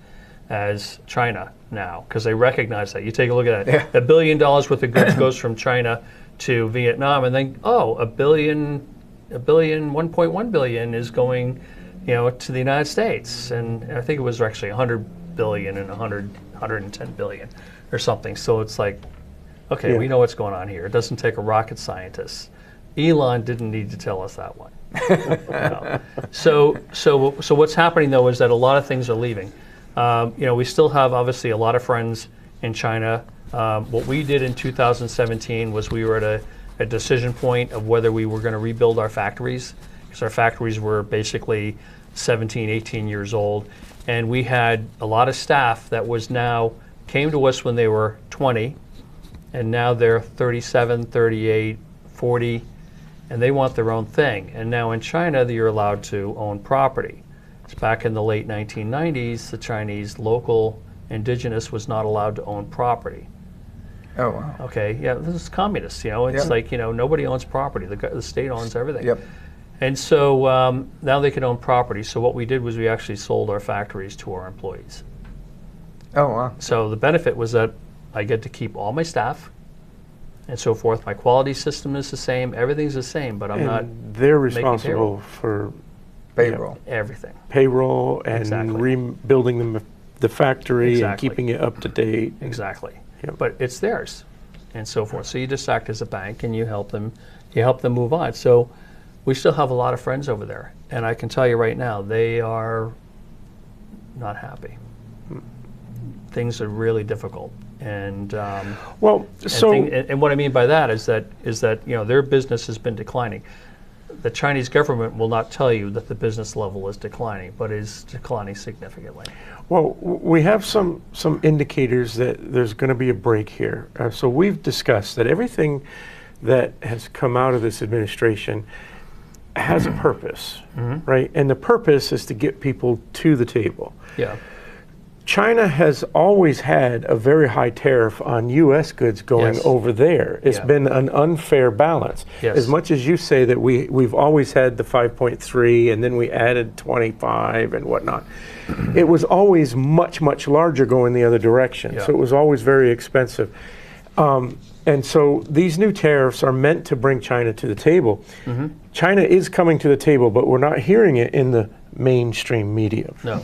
as China now because they recognize that. You take a look at that. Yeah. $1 billion worth of goods goes from China to Vietnam, and then $1.1 billion is going, to the United States, and I think it was actually 100 billion and 110 billion or something. So it's like, okay, we know what's going on here. It doesn't take a rocket scientist. Elon didn't need to tell us that one. So what's happening though is that a lot of things are leaving. We still have obviously a lot of friends in China. What we did in 2017 was we were at a decision point of whether we were going to rebuild our factories, because our factories were basically 17, 18 years old. And we had a lot of staff that came to us when they were 20, and now they're 37, 38, 40, and they want their own thing. And now in China, you're allowed to own property. It's back in the late 1990s, the Chinese local indigenous was not allowed to own property. Oh, wow. Okay, yeah, this is communist, it's like, nobody owns property. The state owns everything. Yep. And so now they can own property. So what we did was we actually sold our factories to our employees. Oh, wow. So the benefit was that I get to keep all my staff and so forth. My quality system is the same. Everything's the same, but I'm not They're making responsible payroll. for Payroll. Everything. payroll and Exactly. rebuilding the factory and Exactly. keeping it up to date. Exactly. Yep. But it's theirs and so forth. So you just act as a bank and you help them move on. So we still have a lot of friends over there. And I can tell you right now, they are not happy. Things are really difficult. And Well, so and what I mean by that is that their business has been declining. The Chinese government will not tell you that the business level is declining, but is declining significantly. Well, we have some indicators that there's going to be a break here. So we've discussed that everything that has come out of this administration has a purpose, right? And the purpose is to get people to the table. Yeah. China has always had a very high tariff on U.S. goods going Yes. over there. It's Yeah. been an unfair balance. Yes. As much as you say that we've always had the 5.3 and then we added 25 and whatnot, it was always much, much larger going the other direction. Yeah. So it was always very expensive. And so these new tariffs are meant to bring China to the table. China is coming to the table, but we're not hearing it in the mainstream media. No.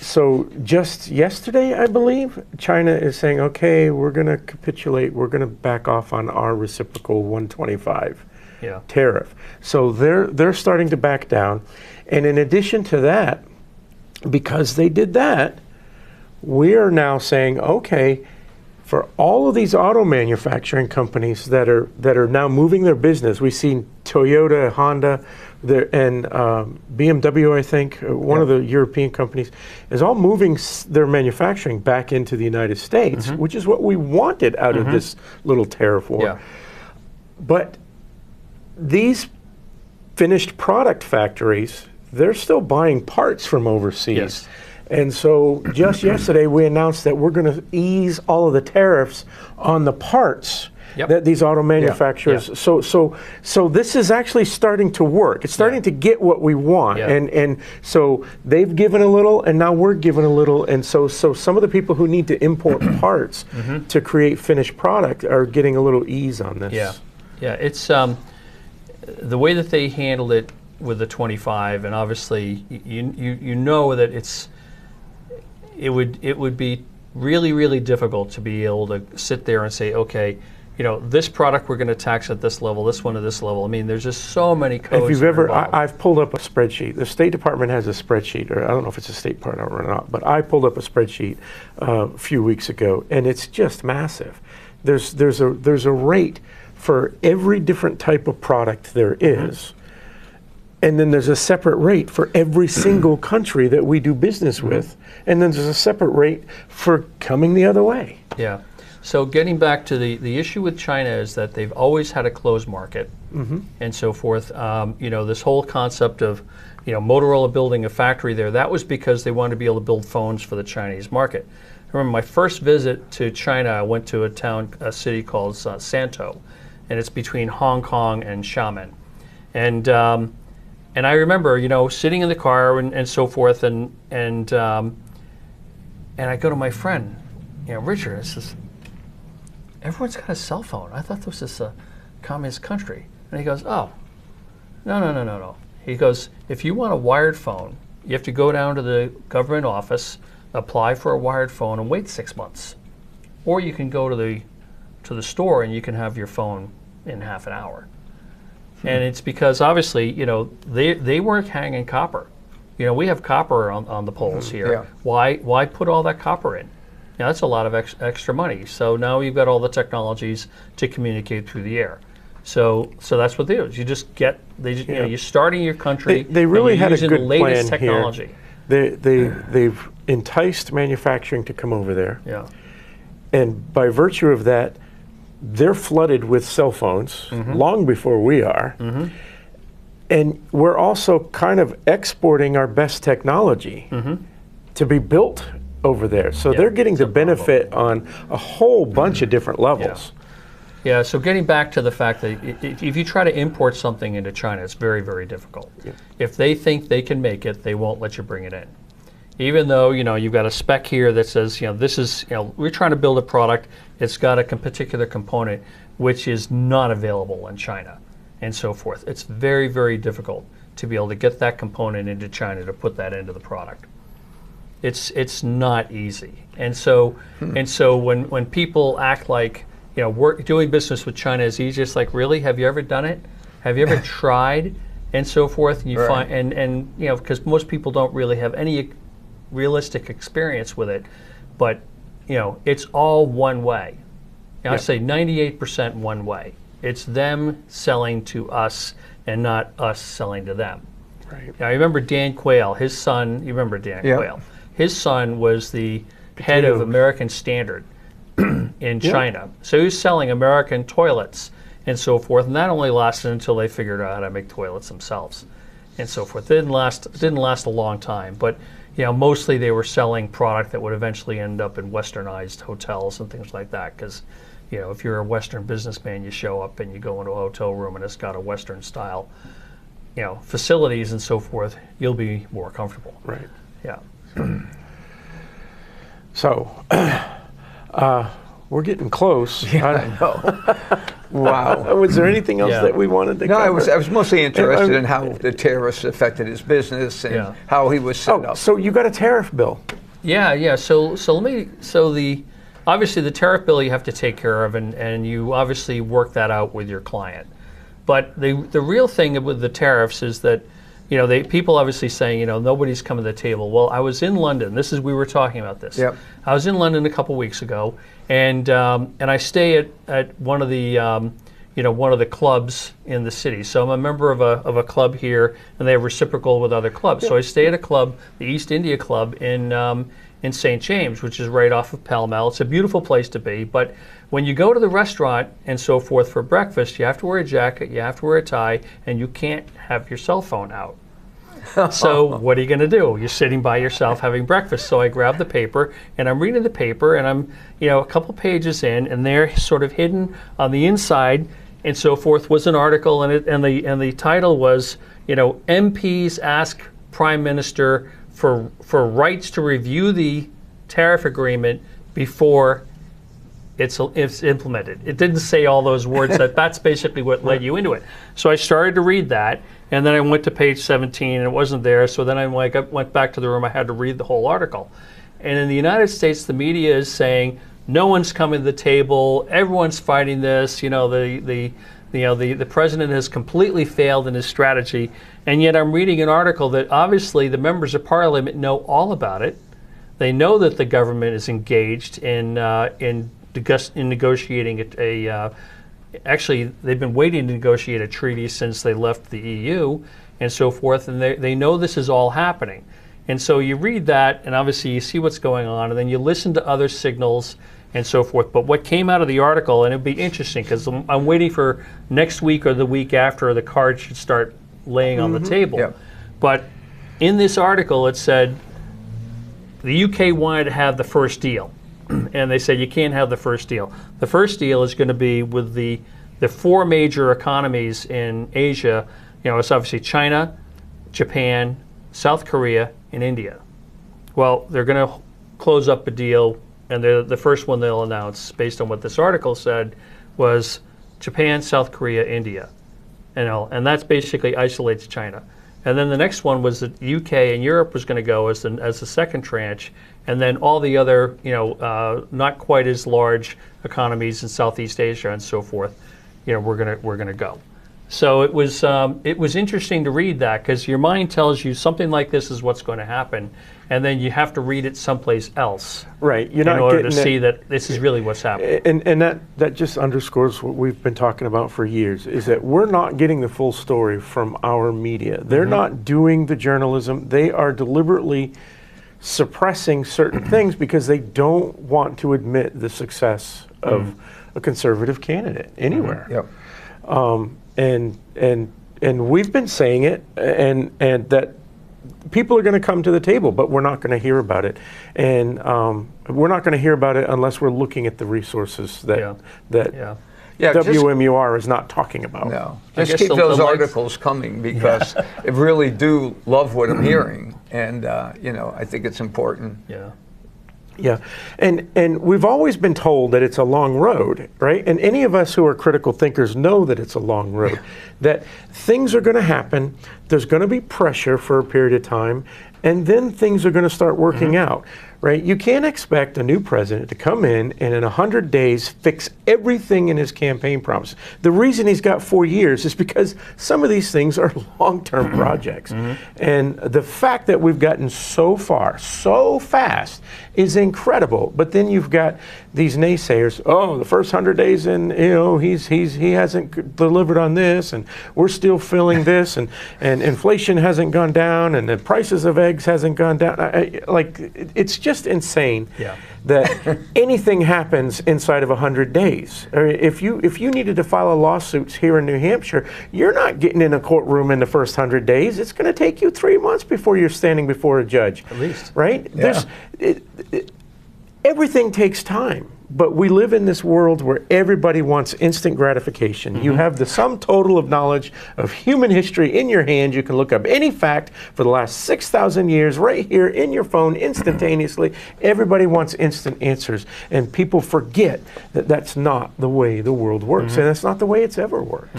So just yesterday, I believe, China is saying, okay, we're going to capitulate. We're going to back off on our reciprocal 125 Yeah. tariff. So they're starting to back down. And in addition to that, because they did that, we are now saying, okay, for all of these auto manufacturing companies that are now moving their business, we've seen Toyota, Honda, and BMW, I think, one of the European companies, is all moving their manufacturing back into the United States, which is what we wanted out of this little tariff war. Yeah. But these finished product factories, they're still buying parts from overseas. Yes. And so just yesterday we announced that we're going to ease all of the tariffs on the parts Yep. that these auto manufacturers. Yeah. So this is actually starting to work. It's starting to get what we want. Yeah. And so they've given a little and now we're giving a little. And so some of the people who need to import parts to create finished product are getting a little ease on this. Yeah, yeah. It's the way that they handled it with the 25, and obviously you know that it would be really, really difficult to be able to sit there and say, okay, you know, this product we're going to tax at this level, this one at this level. I mean, there's just so many codes. If you've that are ever, involved. I've pulled up a spreadsheet. The State Department has a spreadsheet, or I don't know if it's a state department or not, but I pulled up a spreadsheet a few weeks ago, and it's just massive. There's a rate for every different type of product there is, and then there's a separate rate for every single country that we do business with, and then there's a separate rate for coming the other way. Yeah. So getting back to the issue with China is that they've always had a closed market and so forth. You know, this whole concept of, you know, Motorola building a factory there, that was because they wanted to be able to build phones for the Chinese market. I remember my first visit to China, I went to a city called Santo, and it's between Hong Kong and Xiamen. And I remember, you know, sitting in the car and so forth, and I go to my friend, you know, Richard, I says, everyone's got a cell phone. I thought this was a communist country. And he goes, oh, no. He goes, if you want a wired phone, you have to go down to the government office, apply for a wired phone, and wait 6 months. Or you can go to the store and you can have your phone in half an hour. And it's because obviously, you know, they weren't hanging copper. You know, we have copper on the poles here. Yeah. Why put all that copper in? Now, that's a lot of extra money. So now you've got all the technologies to communicate through the air. So that's what they do. Is you just get you know, you're starting your country. They really and you're had a using good the latest plan technology. here. They've enticed manufacturing to come over there, Yeah. and by virtue of that, they're flooded with cell phones long before we are. And we're also kind of exporting our best technology to be built over there. So they're getting the benefit on a whole bunch of different levels. Yeah, so getting back to the fact that if you try to import something into China, it's very, very difficult. Yeah. If they think they can make it, they won't let you bring it in. Even though, you know, you've got a spec here that says, you know, this is, you know, we're trying to build a product, it's got a particular component which is not available in China and so forth. It's very, very difficult to be able to get that component into China to put that into the product. It's not easy. And so when people act like, you know, doing business with China is easy, it's like, really? Have you ever done it? Have you ever tried? And so forth. And you find, and you know, because most people don't really have any realistic experience with it, but you know, it's all one way. I say 98% one way. It's them selling to us and not us selling to them. Right. Now, I remember Dan Quayle, his son, you remember Dan Quayle? His son was the head of American Standard in China. So he was selling American toilets and so forth, and that only lasted until they figured out how to make toilets themselves and so forth. It didn't last a long time, but mostly they were selling product that would eventually end up in westernized hotels and things like that. Because, if you're a Western businessman, you show up and you go into a hotel room and it's got a Western style, facilities and so forth, you'll be more comfortable. Right. Yeah. So, we're getting close. I know. Wow. Was there anything else Yeah. that we wanted to No, cover? I was mostly interested in how the tariffs affected his business and how he was set up. So you got a tariff bill. Yeah. So obviously the tariff bill you have to take care of, and you obviously work that out with your client. But the real thing with the tariffs is that, people obviously saying, nobody's coming to the table. Well, I was in London. We were talking about this. Yep. I was in London a couple weeks ago, and I stay at one of the one of the clubs in the city. So I'm a member of a club here, and they have reciprocal with other clubs. So I stay at a club, the East India Club in St. James, which is right off of Pall Mall. It's a beautiful place to be, but when you go to the restaurant and so forth for breakfast, you have to wear a jacket, you have to wear a tie, and you can't have your cell phone out. So what are you going to do? You're sitting by yourself having breakfast. So I grab the paper and I'm reading the paper, and I'm a couple pages in, and there, sort of hidden on the inside and so forth, was an article, and the title was MPs ask Prime Minister for rights to review the tariff agreement before it's implemented. It didn't say all those words. That's basically what led you into it. So I started to read that, and then I went to page 17, and it wasn't there. So then I went back to the room. I had to read the whole article. And in the United States, the media is saying no one's coming to the table. Everyone's fighting this. The president has completely failed in his strategy. And yet I'm reading an article that obviously the members of Parliament know all about it. They know that the government is engaged in negotiating actually, they've been waiting to negotiate a treaty since they left the EU and so forth, and they know this is all happening. And so you read that, and obviously you see what's going on, and then you listen to other signals and so forth. But what came out of the article, and it'd be interesting, because I'm waiting for next week or the week after the cards should start laying on the table. Yep. But in this article, it said the UK wanted to have the first deal. And they said you can't have the first deal. The first deal is going to be with the four major economies in Asia. It's obviously China, Japan, South Korea, and India. Well, they're going to close up a deal, and the first one they'll announce, based on what this article said, was Japan, South Korea, India. And that's basically isolates China. And then the next one was that the UK and Europe was going to go as the second tranche, and then all the other, not quite as large economies in Southeast Asia and so forth, we're gonna go. So it was interesting to read that, because your mind tells you something like this is what's going to happen, and then you have to read it someplace else, right? You're in not order getting to see that this is really what's happening. And that just underscores what we've been talking about for years, is that we're not getting the full story from our media. They're not doing the journalism. They are deliberately suppressing certain things because they don't want to admit the success of a conservative candidate anywhere. Yep. And we've been saying it, and that people are going to come to the table, but we're not going to hear about it, and we're not going to hear about it unless we're looking at the resources that WMUR is not talking about. No, I just guess keep the those lights- articles coming, because I really do love what I'm hearing, and I think it's important. Yeah. Yeah, and we've always been told that it's a long road, right? And any of us who are critical thinkers know that it's a long road, that things are going to happen, there's going to be pressure for a period of time, and then things are going to start working out, right? You can't expect a new president to come in and in 100 days fix everything in his campaign promise. The reason he's got 4 years is because some of these things are long-term projects. And the fact that we've gotten so far, so fast, is incredible. But then you've got these naysayers, oh, the first 100 days and he hasn't delivered on this, and we're still feeling this, and inflation hasn't gone down, and the prices of eggs hasn't gone down. It's just just insane Yeah. that anything happens inside of 100 days. I mean, if you needed to file a lawsuit here in New Hampshire, you're not getting in a courtroom in the first 100 days. It's going to take you 3 months before you're standing before a judge. At least. Right? Yeah. Everything takes time. But we live in this world where everybody wants instant gratification. You have the sum total of knowledge of human history in your hand. You can look up any fact for the last 6,000 years right here in your phone instantaneously. Everybody wants instant answers. And people forget that that's not the way the world works. And that's not the way it's ever worked.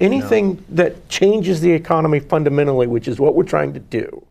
Anything that changes the economy fundamentally, which is what we're trying to do,